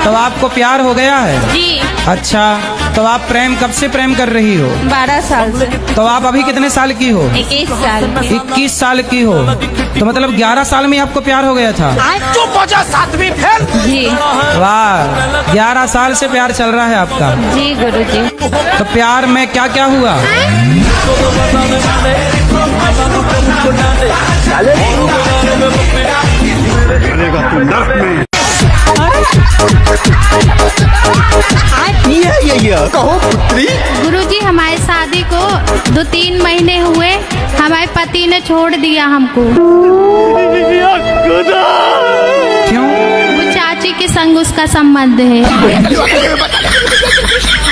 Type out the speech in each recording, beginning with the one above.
तो आपको प्यार हो गया है? जी। अच्छा, तो आप प्रेम कब से प्रेम कर रही हो? 12 साल से। तो आप अभी कितने साल की हो? 21 साल। 21 साल की हो, तो मतलब 11 साल में आपको प्यार हो गया था? जी। वाह, 11 साल से प्यार चल रहा है आपका? जी गुरुजी। तो प्यार में क्या क्या हुआ? कहो पुत्री। गुरुजी, हमारी शादी को 2-3 महीने हुए, हमारे पति ने छोड़ दिया हमको। क्यों? वो चाची के संग उसका संबंध है।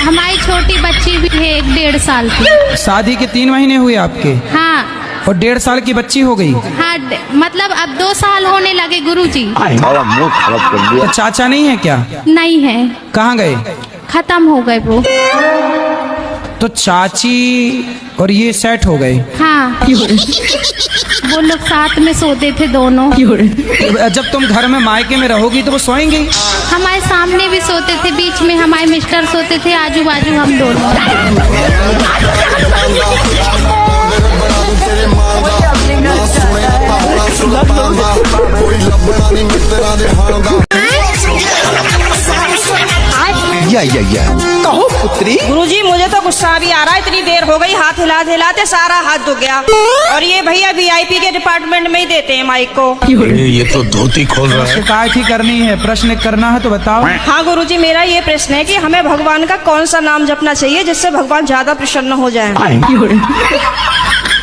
हमारी छोटी बच्ची भी है 1-1.5 साल की। शादी के 3 महीने हुए आपके? हाँ। और 1.5 साल की बच्ची हो गई? हाँ, मतलब अब 2 साल होने लगे गुरुजी। तो चाचा नहीं है क्या? नहीं है, कहाँ गए? खत्म हो गए वो। तो चाची और ये सेट हो गए? हाँ। वो लोग साथ में सोते थे दोनों। जब तुम घर में मायके में रहोगी तो वो सोएंगे? हमारे सामने भी सोते थे, बीच में हमारे मिस्टर सोते थे, आजू बाजू हम दोनों। कहो पुत्री। गुरुजी, मुझे तो गुस्सा भी आ रहा है, इतनी देर हो गई, हाथ हिलाते हिलाते सारा हाथ दुख गया। और ये भैया VIP के डिपार्टमेंट में ही देते हैं माइक को। ये तो धोती खोल रहा है। शिकायत ही करनी है, प्रश्न करना है तो बताओ। हाँ गुरुजी, मेरा ये प्रश्न है कि हमें भगवान का कौन सा नाम जपना चाहिए जिससे भगवान ज्यादा प्रसन्न हो जाए?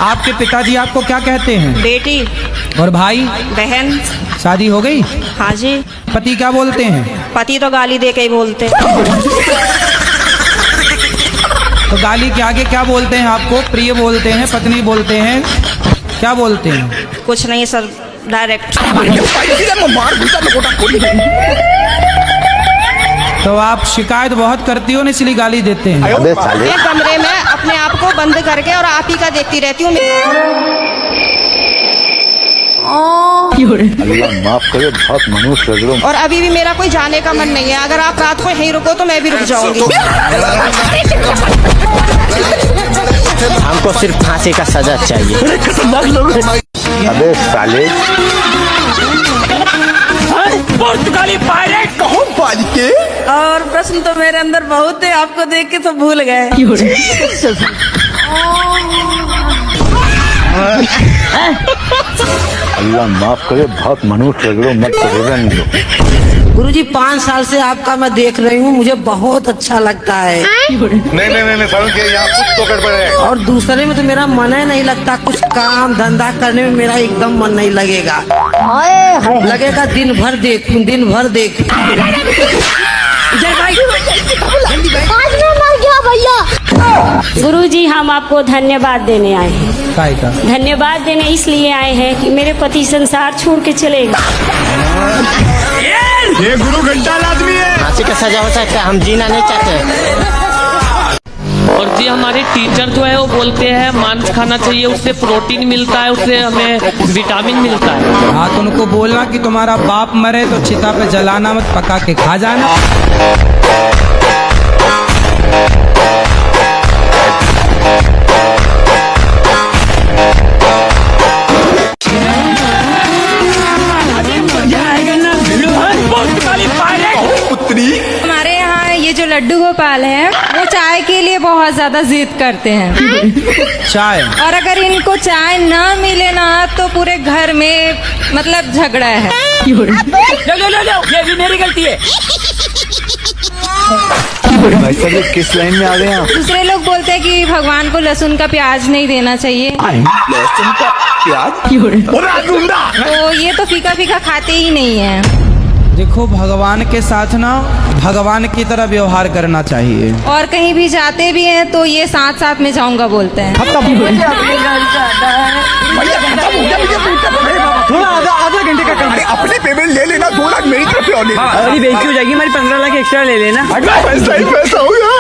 आपके पिताजी आपको क्या कहते हैं? बेटी। और भाई बहन। शादी हो गई? हाँ जी। पति क्या बोलते हैं? पति तो गाली दे के ही बोलते। तो गाली के आगे क्या बोलते हैं आपको? प्रिय बोलते हैं, पत्नी बोलते हैं, क्या बोलते हैं? कुछ नहीं सर, डायरेक्ट। तो आप शिकायत बहुत करती हो ना, इसलिए गाली देते हैं? मैं कमरे में अपने आप को बंद करके और आप ही का देखती रहती हूँ। अल्लाह माफ करे, बहुत मनुष्य है। और अभी भी मेरा कोई जाने का मन नहीं है। अगर आप रात को यहीं रुको तो मैं भी रुक जाऊंगी। हमको सिर्फ फांसी का सजा चाहिए। अबे साले, पुर्तगाली पायरेट। कहो बालिके। और प्रश्न तो मेरे अंदर बहुत है, आपको देख के तो भूल गए। अल्लाह माफ करे, बहुत मनुष्य है। मत करो। गुरुजी, 5 साल से आपका मैं देख रही हूँ, मुझे बहुत अच्छा लगता है। नहीं समझ के, यहाँ कुछ तो गड़बड़ है। और दूसरे में तो मेरा मन ही नहीं लगता, कुछ काम धंधा करने में मेरा एकदम मन नहीं लगेगा। लगेगा दिन भर देखूं, दिन भर देखूं। गुरुजी, हम आपको धन्यवाद देने आए हैं। काय का? धन्यवाद देने इसलिए आए हैं कि मेरे पति संसार छोड़ के चले गए। ये गुरु घंटा आदमी है। फांसी का सजा होता है, हम जीना नहीं चाहते। और जी हमारे टीचर जो है वो बोलते हैं मांस खाना चाहिए, उससे प्रोटीन मिलता है, उससे हमें विटामिन मिलता है। हाँ, तो उनको बोलना कि तुम्हारा बाप मरे तो चिता पे जलाना मत, पका के खा जाना। हमारे यहाँ ये जो लड्डू गोपाल है, वो चाय के लिए बहुत ज्यादा जिद करते हैं। चाय? और अगर इनको चाय ना मिले ना तो पूरे घर में मतलब झगड़ा है। लो, ये भी मेरी गलती है। भाई साहब, ये किस लाइन में आ गए आप? दूसरे लोग बोलते हैं कि भगवान को लहसुन का प्याज नहीं देना चाहिए। लहसुन का प्याज? तो ये तो फीका फीका खाते ही नहीं है। देखो, भगवान के साथ ना भगवान की तरह व्यवहार करना चाहिए। और कहीं भी जाते भी हैं तो ये साथ साथ में जाऊंगा बोलते हैं। थोड़ा आधा घंटे का काम। अपने पेमेंट ले लेना, 2 लाख मेरी तरफ से और लेना। अरे बेइज्जती हो जाएगी, हमारी 15 लाख एक्स्ट्रा ले लेना। पैसा ही पैसा होगा।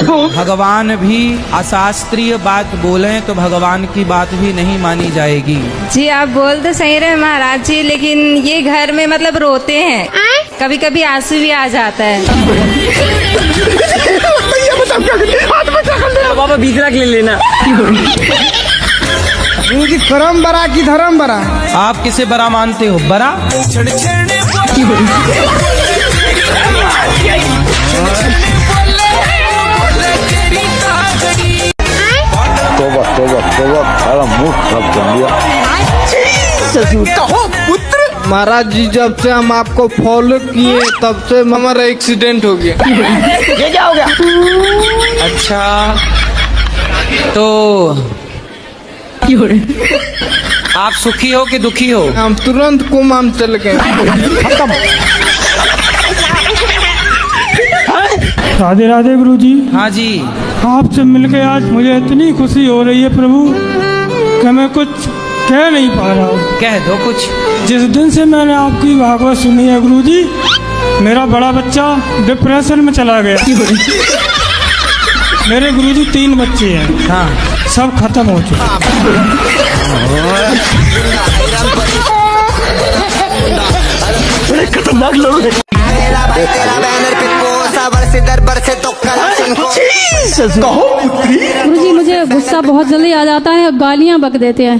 भगवान भी अशास्त्रीय बात बोले तो भगवान की बात भी नहीं मानी जाएगी। जी आप बोल तो सही रहे महाराज जी, लेकिन ये घर में मतलब रोते हैं, कभी कभी आंसू भी आ जाता है। बाबा 20 लाख ले लेना। करम बरा की धर्म बरा। आप किसे बड़ा मानते हो? बड़ा तोबा तोबा तोबा, सारा मुंह खराब कर दिया। कहो पुत्र। महाराज जी जब से हम आपको फॉलो किए तब से हमारा एक्सीडेंट हो गया। ये क्या हो गया? अच्छा तो आप सुखी हो कि दुखी हो? हम तुरंत कुमाम चल गए। राधे राधे गुरुजी। हाँ जी। आपसे मिलके आज मुझे इतनी खुशी हो रही है प्रभु कि मैं कुछ कह नहीं पा रहा हूँ। कह दो कुछ। जिस दिन से मैंने आपकी भागवत सुनी है गुरुजी, मेरा बड़ा बच्चा डिप्रेशन में चला गया। मेरे गुरुजी 3 बच्चे हैं। हाँ। सब खत्म हो चुके। बड़े खतरनाक लोग हैं। कहो पुत्री। गुरुजी मुझे गुस्सा बहुत जल्दी आ जाता है, गालियाँ बक देते हैं।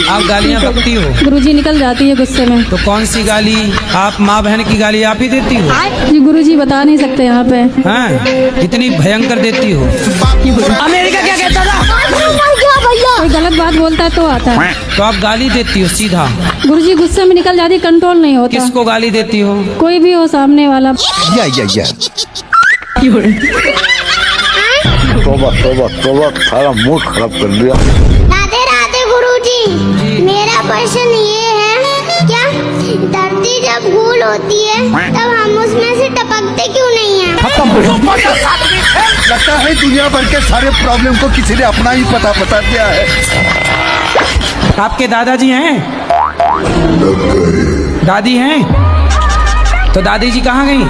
आप गालियाँ बकती हो? गुरुजी निकल जाती है गुस्से में। तो कौन सी गाली? आप माँ बहन की गाली आप ही देती हो? जी गुरुजी बता नहीं सकते यहाँ पे। हाँ, इतनी भयंकर देती हो। अमेरिका क्या कहता था? कोई गलत बात बोलता है तो आता है। तो आप गाली देती हो सीधा? गुरुजी गुस्से में निकल जाती, कंट्रोल नहीं होता। किसको गाली देती हो? कोई भी हो सामने वाला। तोबा तोबा तोबा, सारा मुंह खराब कर दिया। राधे राधे गुरुजी। मेरा प्रश्न ये है, क्या धरती जब गोल होती है तब हम उसमें से टपकते क्यों नहीं हैं? लगता है दुनिया भर के सारे प्रॉब्लम को किसी ने अपना ही पता बता दिया है। आपके दादाजी हैं? दादी हैं? तो दादी जी कहाँ गई?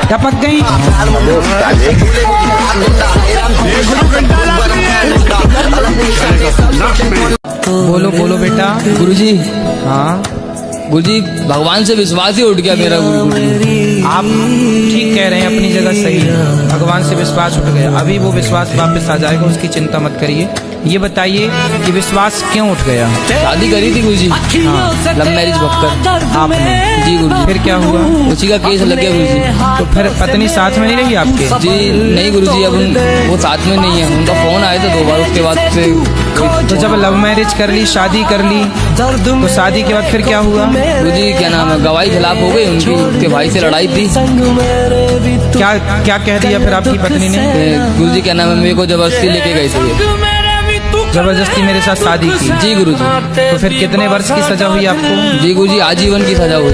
टपक गई? बोलो बोलो बेटा। गुरुजी। हाँ गुरुजी भगवान से विश्वास ही उठ गया मेरा। गुरुजी आप ठीक कह रहे हैं, अपनी जगह सही है। भगवान से विश्वास उठ गया, अभी वो विश्वास वापस आ जाएगा, उसकी चिंता मत करिए। ये बताइए कि विश्वास क्यों उठ गया? शादी करी थी गुरुजी। हाँ। लव मैरिज भक्कर आपने? जी गुरुजी। फिर क्या हुआ? उसी का केस लग गया गुरुजी। तो फिर पत्नी साथ में नहीं रही आपके? जी नहीं गुरुजी, अब वो साथ में नहीं है। उनका फोन आया था 2 बार, उसके बाद से। तो जब लव मैरिज कर ली, शादी कर ली, तो शादी के बाद फिर क्या हुआ? गुरुजी क्या नाम है, गवाही खिलाफ हो गई उनकी, उसके भाई से लड़ाई थी। क्या क्या कह दिया फिर आपकी पत्नी ने? गुरुजी क्या नाम है, मेरे को जबरदस्ती लेके गए थे। जबरदस्ती मेरे साथ शादी की? जी गुरुजी। तो फिर कितने वर्ष की सजा हुई आपको? जी गुरुजी आजीवन की सजा हुई।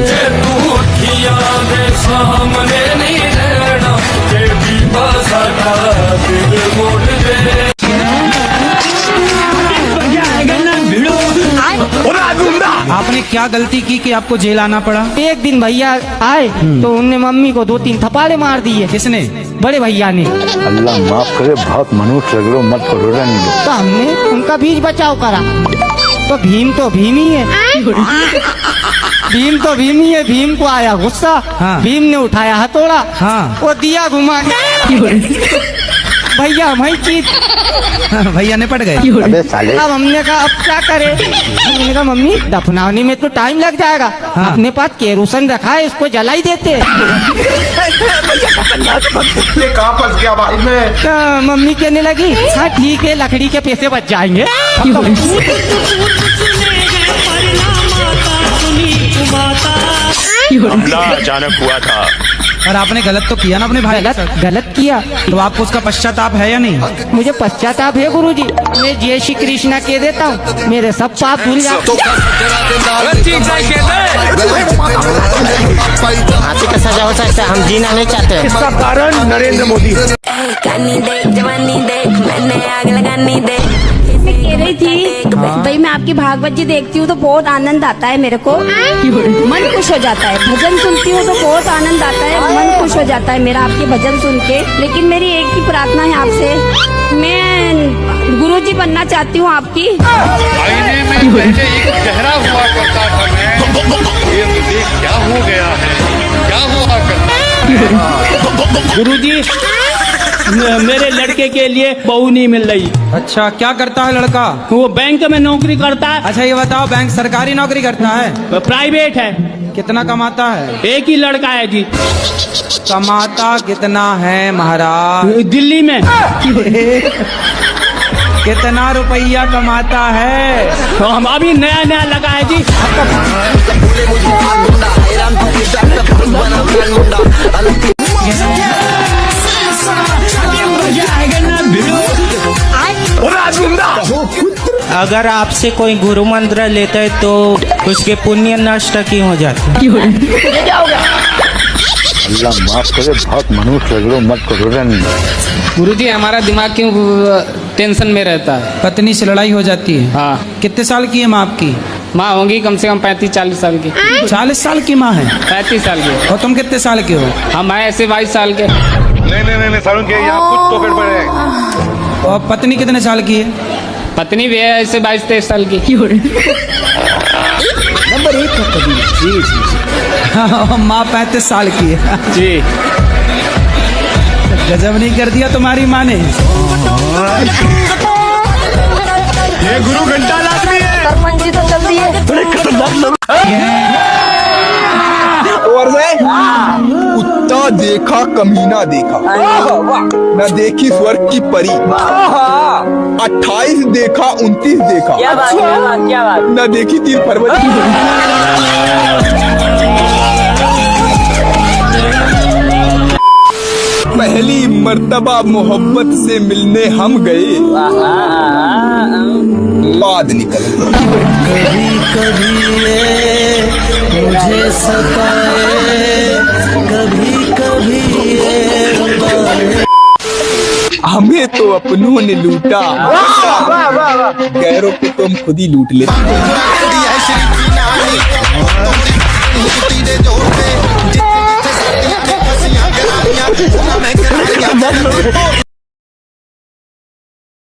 आपने क्या गलती की कि आपको जेल आना पड़ा? एक दिन भैया आए तो उनने मम्मी को 2-3 थप्पड़े मार दिए। किसने? बड़े भैया ने। अल्लाह माफ करे, बहुत मनुष्य लग रहे हो, मत करो रहने दो। तो हमने उनका बीच बचाव करा। तो भीम ही है। भीम तो भीम ही है। भीम को आया गुस्सा। हाँ। भीम ने उठाया हथौड़ा। हाँ। वो दिया घुमा भैया वही चीज। भैया ने पड़ गए? अबे साले। अब हमने कहा अब क्या करे? हमने कहा मम्मी दफनाने में तो टाइम लग जाएगा। हाँ। अपने पास केरोसिन रखा है, इसको जला ही देते। कहाँ फंस गया भाई मैं? तो मम्मी कहने लगी हाँ ठीक है, लकड़ी के पैसे बच जाएंगे। हमला अचानक हुआ था। और आपने गलत तो किया ना अपने भाई? गलत किया। तो आपको उसका पश्चाताप है या नहीं? मुझे पश्चाताप है गुरुजी। मैं जय श्री कृष्णा कह देता हूँ, मेरे सब पाप धुल जाते। फांसी का सजा हो सकता है, हम जीना नहीं चाहते। इसका कारण नरेंद्र मोदी। जवानी देख मैंने आग लगानी देख। मैं कह रही थी भाई मैं आपकी भागवत जी देखती हूँ तो बहुत आनंद आता है मेरे को, मन खुश हो जाता है। भजन सुनती हूँ तो बहुत आनंद आता है, मन खुश हो जाता है मेरा आपके भजन सुन के। लेकिन मेरी एक ही प्रार्थना है आपसे, मैं गुरुजी बनना चाहती हूँ आपकी। आईने में पहले एक चेहरा हुआ करता था मैं, ये मुझे क्या हो गया है, क्या हुआ करता है। गुरुजी मेरे लड़के के लिए बहू नहीं मिल रही। अच्छा, क्या करता है लड़का? वो बैंक में नौकरी करता है। अच्छा ये बताओ, बैंक सरकारी नौकरी करता है? प्राइवेट है। कितना कमाता है? एक ही लड़का है जी। कमाता कितना है महाराज? दिल्ली में। कितना रुपया कमाता है? तो हम अभी नया नया लगा है जी। अगर आपसे कोई गुरु मंत्र लेता है तो उसके पुण्य नष्ट क्यों हो जाते? अल्लाह माफ करे, बहुत मनुष्य लग रहे हो, मत करो रहने दो। गुरुजी हमारा दिमाग क्यों टेंशन में रहता है? पत्नी से लड़ाई हो जाती है? हाँ। कितने साल की है माँ आपकी? माँ होंगी कम से कम 35-40 साल की। 40 साल की माँ है? 35 साल की। और तुम कितने साल के हो? हम हैं ऐसे 22 साल के। नहीं सारुण के यहाँ कुछ तो गड़बड़ है। और पत्नी कितने साल की है? पत्नी भी है ऐसे 22-23 साल की। नंबर 1 का कभी। माँ 35 साल की है जी। गजब नहीं कर दिया तुम्हारी माँ ने। ये गुरु घंटा लाजमी है। तो चल रही है। बड़े खतरनाक लोग। कुत्ता देखा कमीना देखा, न देखी स्वर्ग की परी। 28 देखा 29 देखा, न देखी 3 फरवरी। पहली मर्तबा मोहब्बत से मिलने हम गए, बाद निकल गए। कभी मुझे सताए, कभी हमें तो अपनों ने लूटा, गैरों को तुम खुद ही लूट लेते।